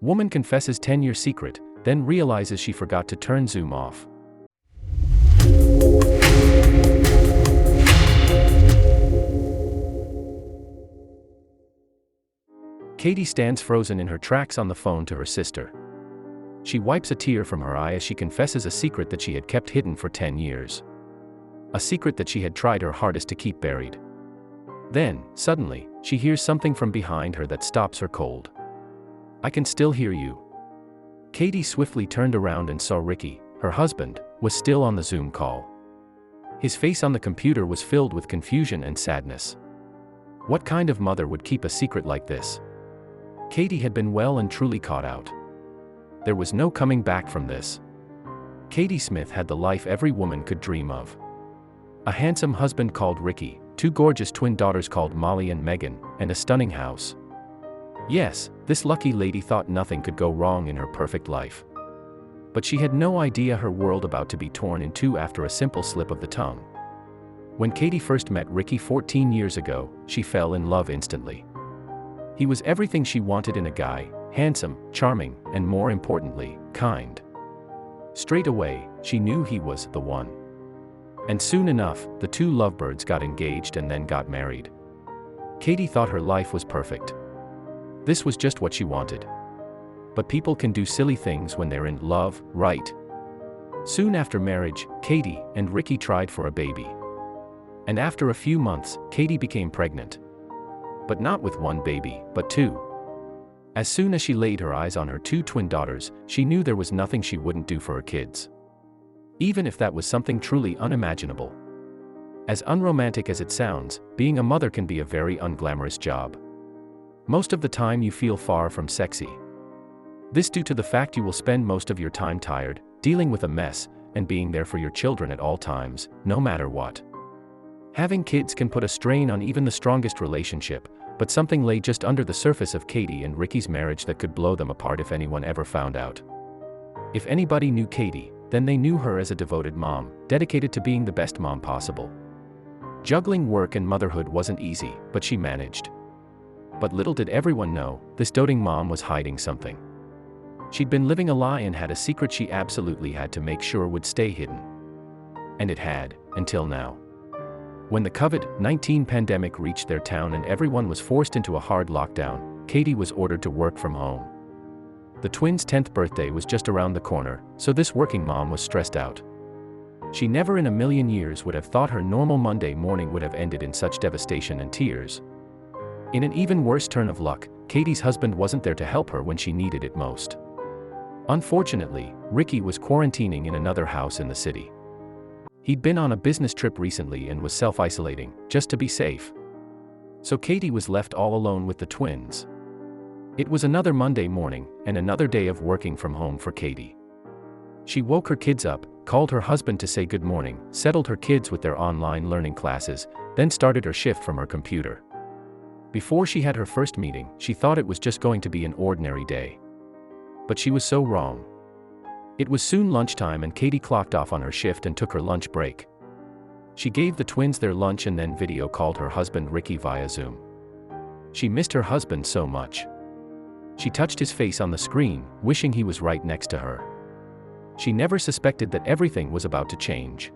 Woman confesses 10-year secret, then realizes she forgot to turn Zoom off. Katy stands frozen in her tracks on the phone to her sister. She wipes a tear from her eye as she confesses a secret that she had kept hidden for 10 years. A secret that she had tried her hardest to keep buried. Then, suddenly, she hears something from behind her that stops her cold. "I can still hear you." Katy swiftly turned around and saw Ricky, her husband, was still on the Zoom call. His face on the computer was filled with confusion and sadness. What kind of mother would keep a secret like this? Katy had been well and truly caught out. There was no coming back from this. Katy Smith had the life every woman could dream of. A handsome husband called Ricky, 2 gorgeous twin daughters called Molly and Megan, and a stunning house. Yes, this lucky lady thought nothing could go wrong in her perfect life. But she had no idea her world about to be torn in two after a simple slip of the tongue. When Katy first met Ricky 14 years ago, she fell in love instantly. He was everything she wanted in a guy: handsome, charming, and more importantly, kind. Straight away, she knew he was the one. And soon enough, the two lovebirds got engaged and then got married. Katy thought her life was perfect. This was just what she wanted. But people can do silly things when they're in love, right? Soon after marriage, Katy and Ricky tried for a baby. And after a few months, Katy became pregnant. But not with one baby, but 2. As soon as she laid her eyes on her 2 twin daughters, she knew there was nothing she wouldn't do for her kids. Even if that was something truly unimaginable. As unromantic as it sounds, being a mother can be a very unglamorous job. Most of the time you feel far from sexy. This due to the fact you will spend most of your time tired, dealing with a mess, and being there for your children at all times, no matter what. Having kids can put a strain on even the strongest relationship, but something lay just under the surface of Katy and Ricky's marriage that could blow them apart if anyone ever found out. If anybody knew Katy, then they knew her as a devoted mom, dedicated to being the best mom possible. Juggling work and motherhood wasn't easy, but she managed. But little did everyone know, this doting mom was hiding something. She'd been living a lie and had a secret she absolutely had to make sure would stay hidden. And it had, until now. When the COVID-19 pandemic reached their town and everyone was forced into a hard lockdown, Katy was ordered to work from home. The twins' 10th birthday was just around the corner, so this working mom was stressed out. She never in a million years would have thought her normal Monday morning would have ended in such devastation and tears. In an even worse turn of luck, Katy's husband wasn't there to help her when she needed it most. Unfortunately, Ricky was quarantining in another house in the city. He'd been on a business trip recently and was self-isolating, just to be safe. So Katy was left all alone with the twins. It was another Monday morning, and another day of working from home for Katy. She woke her kids up, called her husband to say good morning, settled her kids with their online learning classes, then started her shift from her computer. Before she had her first meeting, she thought it was just going to be an ordinary day. But she was so wrong. It was soon lunchtime and Katy clocked off on her shift and took her lunch break. She gave the twins their lunch and then video called her husband Ricky via Zoom. She missed her husband so much. She touched his face on the screen, wishing he was right next to her. She never suspected that everything was about to change.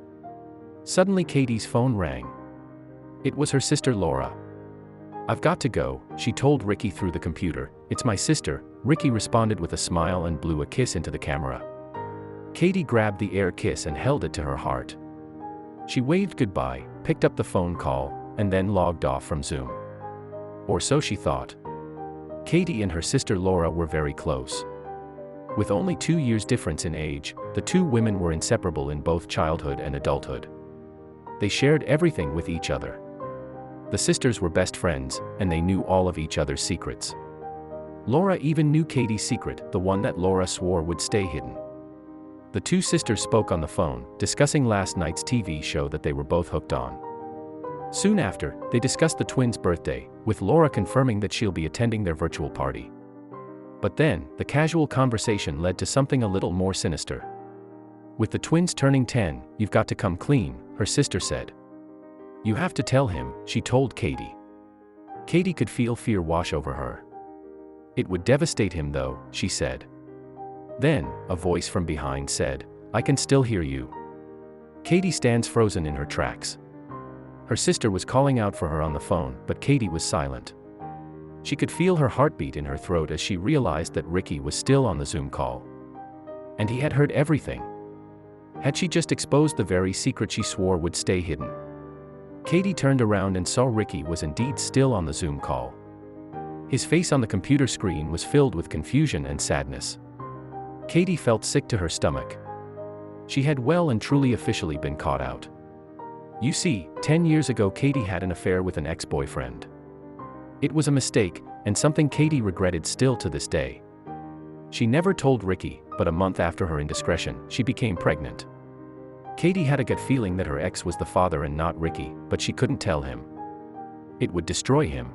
Suddenly Katy's phone rang. It was her sister Laura. "I've got to go," she told Ricky through the computer. "It's my sister," Ricky responded with a smile and blew a kiss into the camera. Katy grabbed the air kiss and held it to her heart. She waved goodbye, picked up the phone call, and then logged off from Zoom. Or so she thought. Katy and her sister Laura were very close. With only 2 years difference in age, the two women were inseparable in both childhood and adulthood. They shared everything with each other. The sisters were best friends, and they knew all of each other's secrets. Laura even knew Katy's secret, the one that Laura swore would stay hidden. The two sisters spoke on the phone, discussing last night's TV show that they were both hooked on. Soon after, they discussed the twins' birthday, with Laura confirming that she'll be attending their virtual party. But then, the casual conversation led to something a little more sinister. "With the twins turning 10, you've got to come clean," her sister said. "You have to tell him," she told Katy. Katy could feel fear wash over her. It would devastate him though, she said. Then, a voice from behind said, "I can still hear you." Katy stands frozen in her tracks. Her sister was calling out for her on the phone, but Katy was silent. She could feel her heartbeat in her throat as she realized that Ricky was still on the Zoom call. And he had heard everything. Had she just exposed the very secret she swore would stay hidden? Katy turned around and saw Ricky was indeed still on the Zoom call. His face on the computer screen was filled with confusion and sadness. Katy felt sick to her stomach. She had well and truly officially been caught out. You see, 10 years ago Katy had an affair with an ex-boyfriend. It was a mistake, and something Katy regretted still to this day. She never told Ricky, but a month after her indiscretion, she became pregnant. Katy had a gut feeling that her ex was the father and not Ricky, but she couldn't tell him. It would destroy him.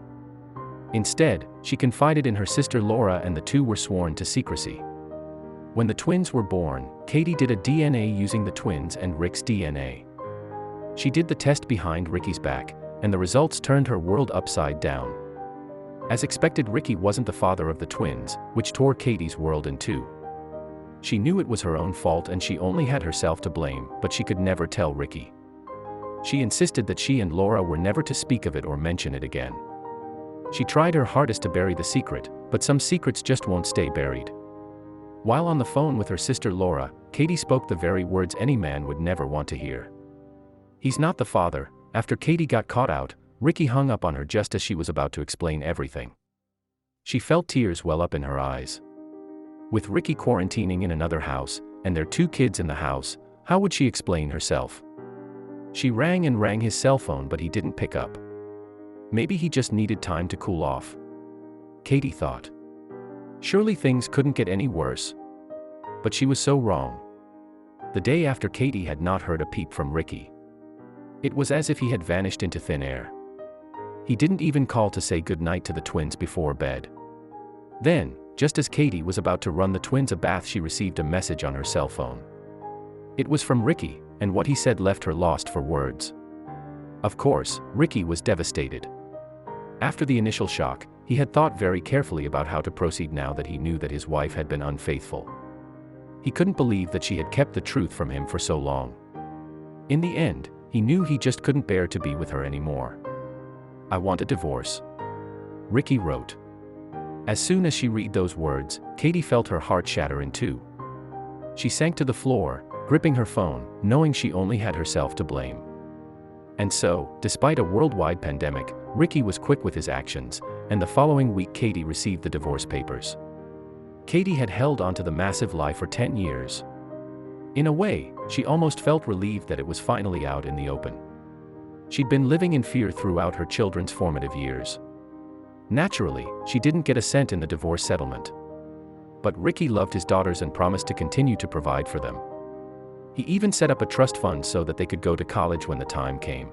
Instead, she confided in her sister Laura, and the two were sworn to secrecy. When the twins were born, Katy did a DNA using the twins and Rick's DNA. She did the test behind Ricky's back, and the results turned her world upside down. As expected, Ricky wasn't the father of the twins, which tore Katy's world in two. She knew it was her own fault and she only had herself to blame, but she could never tell Ricky. She insisted that she and Laura were never to speak of it or mention it again. She tried her hardest to bury the secret, but some secrets just won't stay buried. While on the phone with her sister Laura, Katy spoke the very words any man would never want to hear. "He's not the father." After Katy got caught out, Ricky hung up on her just as she was about to explain everything. She felt tears well up in her eyes. With Ricky quarantining in another house, and their 2 kids in the house, how would she explain herself? She rang and rang his cell phone, but he didn't pick up. Maybe he just needed time to cool off. Katy thought. Surely things couldn't get any worse. But she was so wrong. The day after, Katy had not heard a peep from Ricky. It was as if he had vanished into thin air. He didn't even call to say goodnight to the twins before bed. Then, just as Katy was about to run the twins a bath, she received a message on her cell phone. It was from Ricky, and what he said left her lost for words. Of course, Ricky was devastated. After the initial shock, he had thought very carefully about how to proceed now that he knew that his wife had been unfaithful. He couldn't believe that she had kept the truth from him for so long. In the end, he knew he just couldn't bear to be with her anymore. "I want a divorce," Ricky wrote. As soon as she read those words, Katy felt her heart shatter in two. She sank to the floor, gripping her phone, knowing she only had herself to blame. And so, despite a worldwide pandemic, Ricky was quick with his actions, and the following week Katy received the divorce papers. Katy had held onto the massive lie for 10 years. In a way, she almost felt relieved that it was finally out in the open. She'd been living in fear throughout her children's formative years. Naturally, she didn't get a cent in the divorce settlement. But Ricky loved his daughters and promised to continue to provide for them. He even set up a trust fund so that they could go to college when the time came.